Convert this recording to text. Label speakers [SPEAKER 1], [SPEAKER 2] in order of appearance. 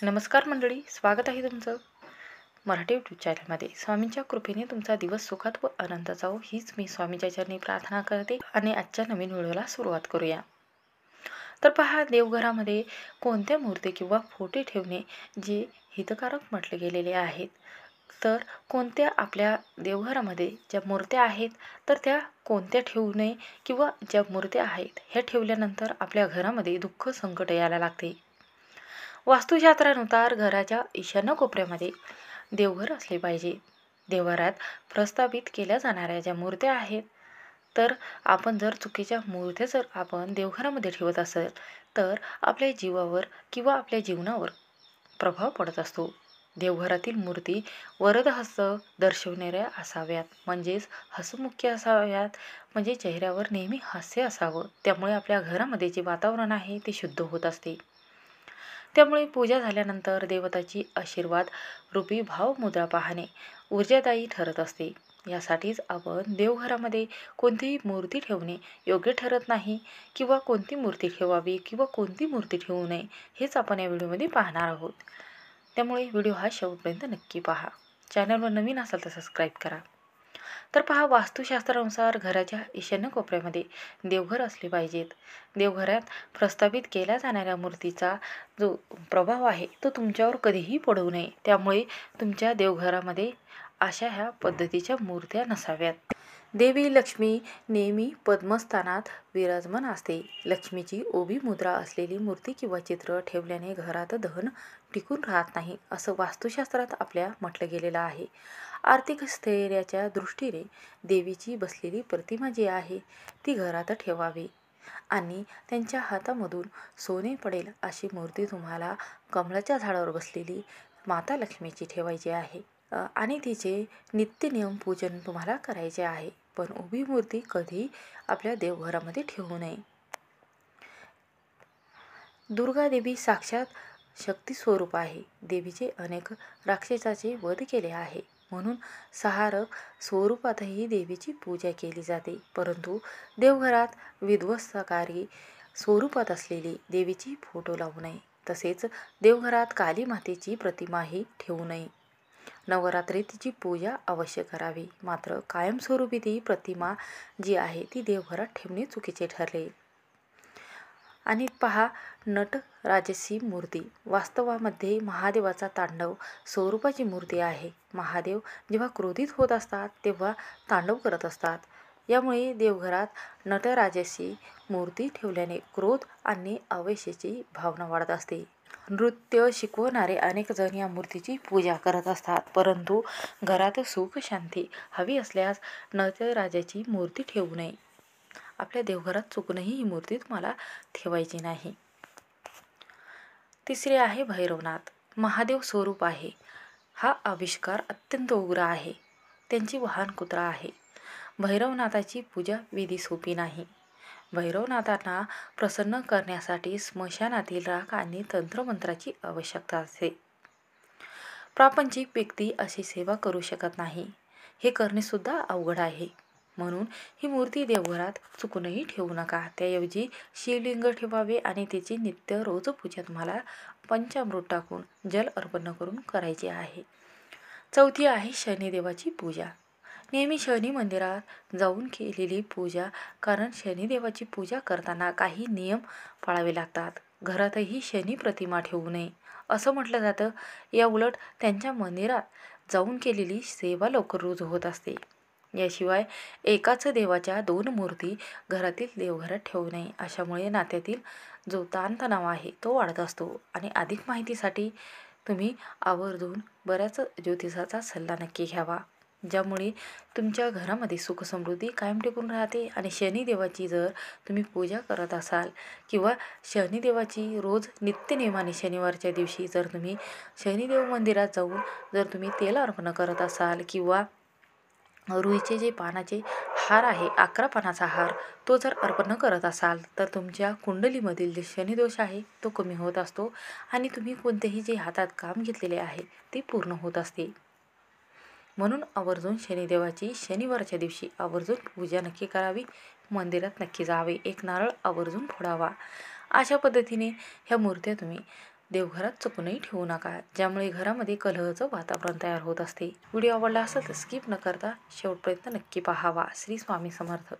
[SPEAKER 1] नमस्कार मंडळी, स्वागत आहे तुमचं मराठी यूट्यूब चॅनलमध्ये. स्वामींच्या कृपेने तुमचा दिवस सुखात व आनंदात जावो हीच मी स्वामीच्या चरणी प्रार्थना करते आणि आजच्या नवीन व्हिडिओला सुरुवात करूया. तर पहा, देवघरामध्ये कोणत्या मूर्ती किंवा फोटो ठेवणे जे हितकारक म्हटले गेलेले आहेत. तर कोणत्या आपल्या देवघरामध्ये ज्या मूर्त्या आहेत तर त्या कोणत्या ठेवू नये किंवा ज्या मूर्त्या आहेत ह्या ठेवल्यानंतर आपल्या घरामध्ये दुःख संकट यायला लागते. वास्तुशास्त्रानुसार घराच्या ईशान्य कोपऱ्यामध्ये देवघर असले पाहिजे. देवघरात प्रस्थापित केल्या जाणाऱ्या ज्या मूर्त्या आहेत तर आपण जर चुकीच्या मूर्त्या जर आपण देवघरामध्ये ठेवत असेल तर आपल्या जीवावर किंवा आपल्या जीवनावर प्रभाव पडत असतो. देवघरातील मूर्ती वरदहस्त दर्शवणाऱ्या असाव्यात, म्हणजेच हसमुखी असाव्यात, म्हणजे चेहऱ्यावर नेहमी हास्य असावं. त्यामुळे आपल्या घरामध्ये जे वातावरण आहे ते शुद्ध होत असते. त्यामुळे पूजा झाल्यानंतर देवताची आशीर्वाद रूपी भावमुद्रा पाहणे ऊर्जादायी ठरत असते. यासाठीच आपण देवघरामध्ये कोणतीही मूर्ती ठेवणे योग्य ठरत नाही किंवा कोणती मूर्ती ठेवावी किंवा कोणती मूर्ती ठेवू नये हेच आपण या व्हिडिओमध्ये पाहणार आहोत. त्यामुळे व्हिडिओ हा शेवटपर्यंत नक्की पहा. चॅनलवर नवीन असाल तर सबस्क्राईब करा. तर पहा, वास्तुशास्त्रानुसार घराच्या ईशान्य कोपऱ्यामध्ये देवघर असले पाहिजेत. देवघरात प्रस्थापित केल्या जाणाऱ्या मूर्तीचा जो प्रभाव आहे तो तुमच्यावर कधीही पडू नये. त्यामुळे तुमच्या देवघरामध्ये अशा ह्या पद्धतीच्या मूर्त्या नसाव्यात. देवी लक्ष्मी नेहमी पद्मस्थानात विराजमान असते. लक्ष्मीची उभी मुद्रा असलेली मूर्ती किंवा चित्र ठेवल्याने घरात धन टिकून राहत नाही असं वास्तुशास्त्रात आपल्या म्हटलं गेलेलं आहे. आर्थिक स्थैर्याच्या दृष्टीने देवीची बसलेली प्रतिमा जी आहे ती घरात ठेवावी आणि त्यांच्या हातामधून सोने पडेल अशी मूर्ती तुम्हाला कमळाच्या झाडावर बसलेली माता लक्ष्मीची ठेवायची आहे आणि तिचे नित्यनियम पूजन तुम्हाला करायचे आहे. पण उभी मूर्ती कधी आपल्या देवघरामध्ये ठेवू नये. दुर्गा देवी साक्षात शक्ती स्वरूप आहे. देवीचे अनेक राक्षसाचे वध केले आहे, म्हणून सहारक स्वरूपातही देवीची पूजा केली जाते. परंतु देवघरात विध्वंसकारी स्वरूपात असलेली देवीची फोटो लावू नये. तसेच देवघरात काली मातेची प्रतिमाही ठेवू नये. नवरात्रीत तिची पूजा अवश्य करावी, मात्र कायमस्वरूपी ती प्रतिमा जी आहे ती देवघरात ठेवणे चुकीचे ठरले. आणि पहा, नटराजसी मूर्ती वास्तवामध्ये महादेवाचा तांडव स्वरूपाची मूर्ती आहे. महादेव जेव्हा क्रोधित होत असतात तेव्हा तांडव करत असतात. यामुळे देवघरात नटराजसी मूर्ती ठेवल्याने क्रोध आणि आवेशाची भावना वाढत असते. नृत्य शिकवणारे अनेक जण या मूर्तीची पूजा करत असतात. परंतु घरात सुख शांती हवी असल्यास नटराजाची मूर्ती ठेवू नये. आपल्या देवघरात चुकूनही ही मूर्ती तुम्हाला ठेवायची नाही. तिसरे आहे भैरवनाथ. महादेव स्वरूप आहे. हा आविष्कार अत्यंत उग्र आहे. त्यांची वाहन कुत्रा आहे. भैरवनाथाची पूजा विधी सोपी नाही. भैरवनाथांना प्रसन्न करण्यासाठी स्मशानातील राख आणि तंत्रमंत्राची आवश्यकता असते. प्रापंचिक व्यक्ती अशी सेवा करू शकत नाही. हे करणे सुद्धा अवघड आहे. म्हणून ही मूर्ती देवघरात चुकूनही ठेवू नका. त्याऐवजी शिवलिंग ठेवावे आणि तिची नित्य रोज पूजा तुम्हाला पंचामृत टाकून जल अर्पण करून करायची आहे. चौथी आहे शनिदेवाची पूजा. नेहमी शनी मंदिरात जाऊन केलेली पूजा, कारण शनिदेवाची पूजा करताना काही नियम पाळावे लागतात. घरातही शनी प्रतिमा ठेवू नये असं म्हटलं जातं. या उलट त्यांच्या मंदिरात जाऊन केलेली सेवा लवकर रुजू होत असते. याशिवाय एकाच देवाच्या 2 मूर्ती घरातील देवघरात ठेवू नये. अशामुळे नात्यातील जो ताणतणाव आहे तो वाढत असतो. आणि अधिक माहितीसाठी तुम्ही आवर्जून बऱ्याच ज्योतिषाचा सल्ला नक्की घ्यावा, ज्यामुळे तुमच्या घरामध्ये सुखसमृद्धी कायम टिकून राहते. आणि शनिदेवाची जर तुम्ही पूजा करत असाल किंवा शनिदेवाची रोज नित्यनेमाने शनिवारच्या दिवशी जर तुम्ही शनिदेव मंदिरात जाऊन जर तुम्ही तेल अर्पण करत असाल किंवा रुईचे जे पानाचे हार आहे, 11 पानाचा हार, तो जर अर्पण करत असाल तर तुमच्या कुंडलीमधील जे शनिदोष आहे तो कमी होत असतो आणि तुम्ही कोणतेही जे हातात काम घेतलेले आहे ते पूर्ण होत असते. म्हणून आवर्जून शनिदेवाची शनिवारच्या दिवशी आवर्जून पूजा नक्की करावी. मंदिरात नक्की जावे. एक नारळ आवर्जून फोडावा. अशा पद्धतीने ह्या मूर्त्या तुम्ही देवघरात चुकूनही ठेवू नका, ज्यामुळे घरामध्ये कलहाचं वातावरण तयार होत असते. व्हिडिओ आवडला असेल तर स्किप न करता शेवटपर्यंत नक्की पाहावा. श्री स्वामी समर्थ.